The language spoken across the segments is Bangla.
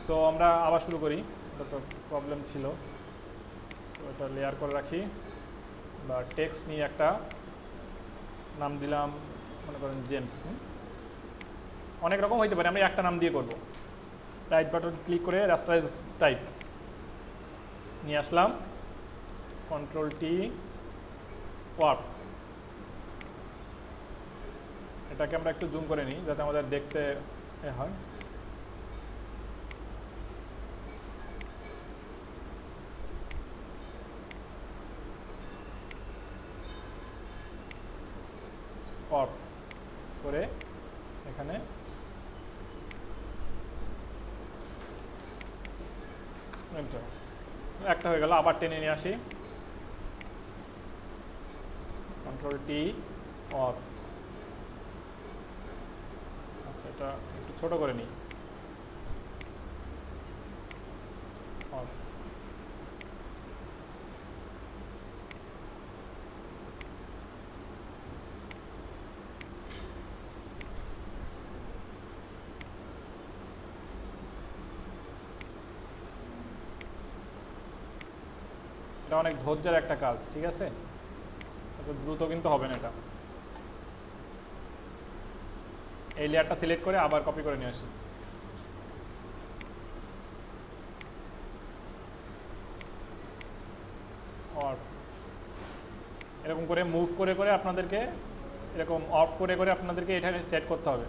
সো আমরা আবার শুরু করি, এটা তো প্রবলেম ছিল। সো এটা লেয়ার করে রাখি, বা টেক্সট নিয়ে একটা নাম দিলাম, মনে করেন জেমস। অনেক রকম হইতে পারে, আমরা একটা নাম দিয়ে করব। রাইট বাটন ক্লিক করে রাস্টারাইজ টাইপ নিয়ে আসলাম, কন্ট্রোল টি, ওয়ার্প। এটাকে আমরা একটু জুম করে নিই যাতে আমাদের দেখতে হয়। ওয়ার্প করে এখানে একটা হয়ে গেল। আবার টেনে নিয়ে আসি, কন্ট্রোল টি, ওয়ার্প। আচ্ছা, এটা একটু ছোট করে নিই, ওয়ার্প। এটা অনেক ধৈর্যের একটা কাজ, ঠিক আছে? এত দ্রুত কিন্তু হবে না এটা। এই লেয়ারটা সিলেক্ট করে আবার কপি করে নিয়ে আসি, আর এরকম করে মুভ করে করে আপনাদেরকে, এরকম অফ করে করে আপনাদেরকে এটা সেট করতে হবে।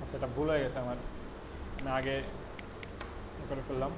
আচ্ছা, এটা ভুল হয়ে গেছে আমার, আমি আগে করে ফেললাম।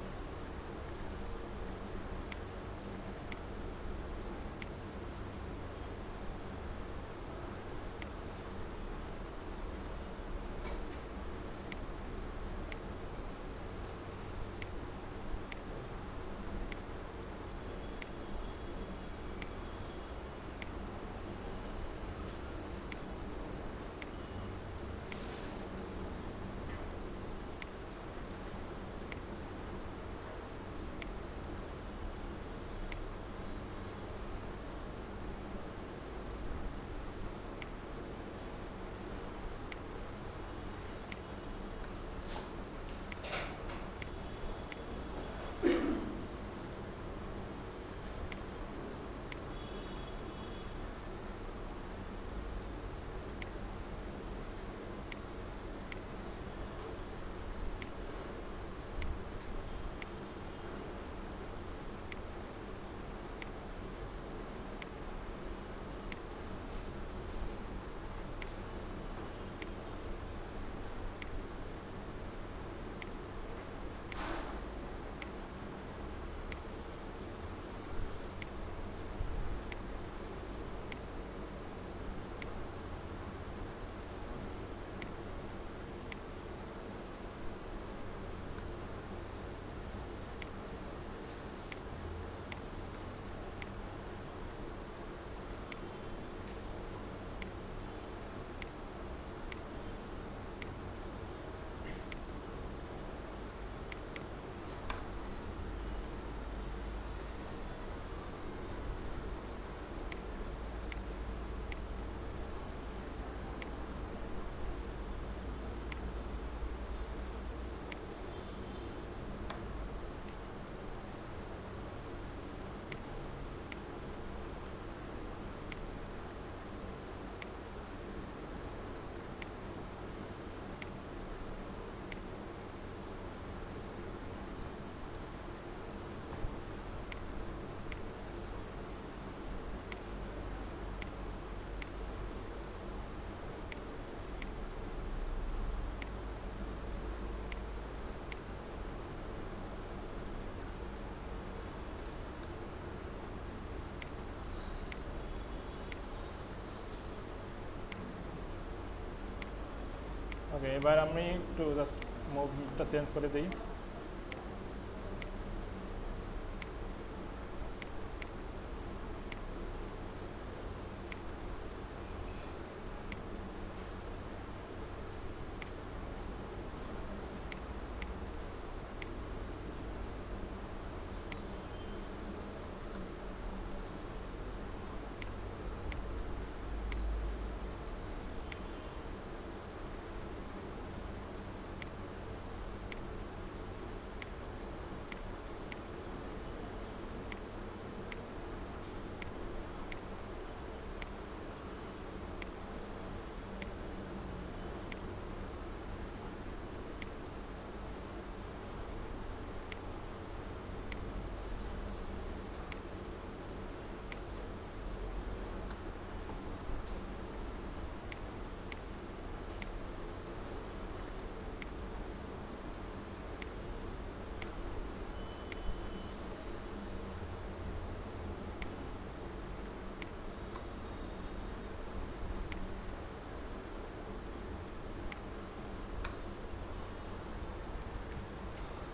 ওকে, এবার আমি একটু জাস্ট মুভটা চেঞ্জ করে দিই।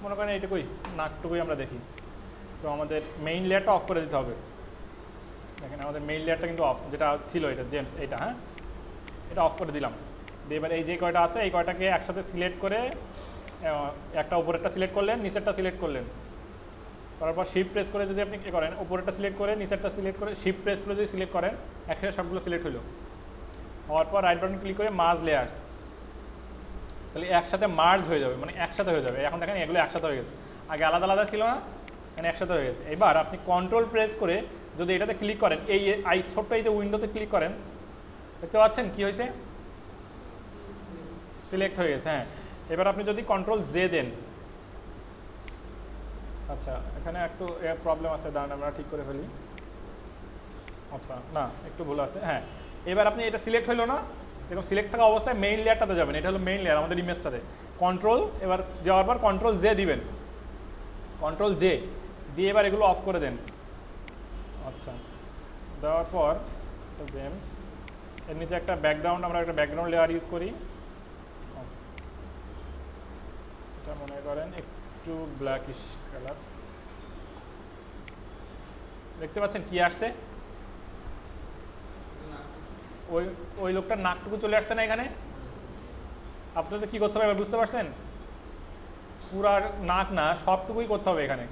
মনে করেন এইটুকুই, নাকটুকুই আমরা দেখি। সো আমাদের মেইন লেয়ারটা অফ করে দিতে হবে। দেখেন আমাদের মেইন লেয়ারটা কিন্তু অফ, যেটা ছিল এটা জেমস, এইটা হ্যাঁ, এটা অফ করে দিলাম। দিয়ে এবার এই যে কয়টা আছে এই কয়টাকে একসাথে সিলেক্ট করে একটা উপরেরটা সিলেক্ট করলেন, নিচেরটা সিলেক্ট করলেন, করার পর শিফট প্রেস করে যদি আপনি কী করেন, উপরেরটা সিলেক্ট করে নিচেরটা সিলেক্ট করে শিফট প্রেস করে যদি সিলেক্ট করেন, একসাথে সবগুলো সিলেক্ট হলো। হওয়ার পর রাইট বাটন ক্লিক করে মার্জ লেয়ার্স, তাহলে একসাথে মার্জ হয়ে যাবে, মানে একসাথে হয়ে যাবে। এখন দেখেন এগুলো একসাথে হয়ে গেছে, আগে আলাদা আলাদা ছিল না, মানে একসাথে হয়ে গেছে। এবার আপনি কন্ট্রোল প্রেস করে যদি এটাতে ক্লিক করেন, এই ছোট্ট এই যে উইন্ডোতে ক্লিক করেন, দেখতে পাচ্ছেন কি হয়েছে, সিলেক্ট হয়ে গেছে। হ্যাঁ, এবার আপনি যদি কন্ট্রোল জে দেন, আচ্ছা এখানে একটু প্রবলেম আছে, দাঁড়ান আমরা ঠিক করে ফেলি। আচ্ছা না, একটু ভুল আছে। হ্যাঁ, এবার আপনি এটা সিলেক্ট হলো না, এরকম সিলেক্ট থাকা অবস্থায় মেইন লেয়ারটাতে যাবেন, এটা হলো মেইন লেয়ার আমাদের ইমেজটাতে। কন্ট্রোল, এবার যাওয়ার পর কন্ট্রোল জে দিবেন, কন্ট্রোল জে দিয়ে এবার এগুলো অফ করে দেন। আচ্ছা, দেওয়ার পর জেমস এর নিচে একটা ব্যাকগ্রাউন্ড, আমরা একটা ব্যাকগ্রাউন্ড লেয়ার ইউজ করি। এটা মনে করেন একটু ব্ল্যাকিশ কালার, দেখতে পাচ্ছেন কি আসছে, ওই লোকটার নাকটুকু চলে আসছে না এখানে। আপনাদের কি করতে হবে এবার বুঝতে পারছেন, পুরা নাক না, সবটুকুই করতে হবে এখানে।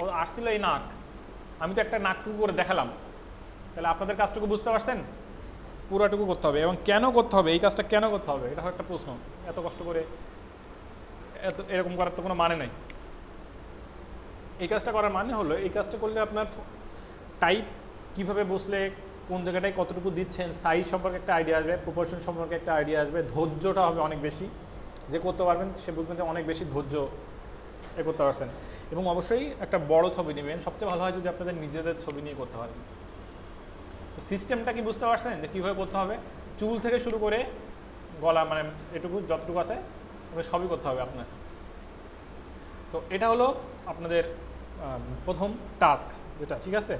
ও আসছিল এই নাক, আমি তো একটা নাকটুকু করে দেখালাম, তাহলে আপনাদের কাজটুকু বুঝতে পারছেন, পুরাটুকু করতে হবে। এবং কেন করতে হবে এই কাজটা, কেন করতে হবে এটা একটা প্রশ্ন। এত কষ্ট করে এরকম করার তো কোনো মানে নাই। এই কাজটা করার মানে হলো, এই কাজটা করলে আপনার টাইপ কিভাবে বসলে কোন জায়গাটায় কতটুকু দিচ্ছেন, সাইজ সম্পর্কে একটা আইডিয়া আসবে, প্রপোর্শন সম্পর্কে একটা আইডিয়া আসবে, ধৈর্যটা হবে অনেক বেশি, যে করতে পারবেন সে বুঝবেন যে অনেক বেশি ধৈর্য এ করতে পারছেন। এবং অবশ্যই একটা বড় ছবি নেবেন, সবচেয়ে ভালো হয় যদি আপনাদের নিজেদের ছবি নিয়ে করতে হয়। তো সিস্টেমটা কি বুঝতে পারছেন যে কীভাবে করতে হবে, চুল থেকে শুরু করে গলা, মানে এটুকু যতটুকু আছে সবই করতে হবে আপনার। সো এটা হলো আপনাদের প্রথম টাস্ক যেটা, ঠিক আছে।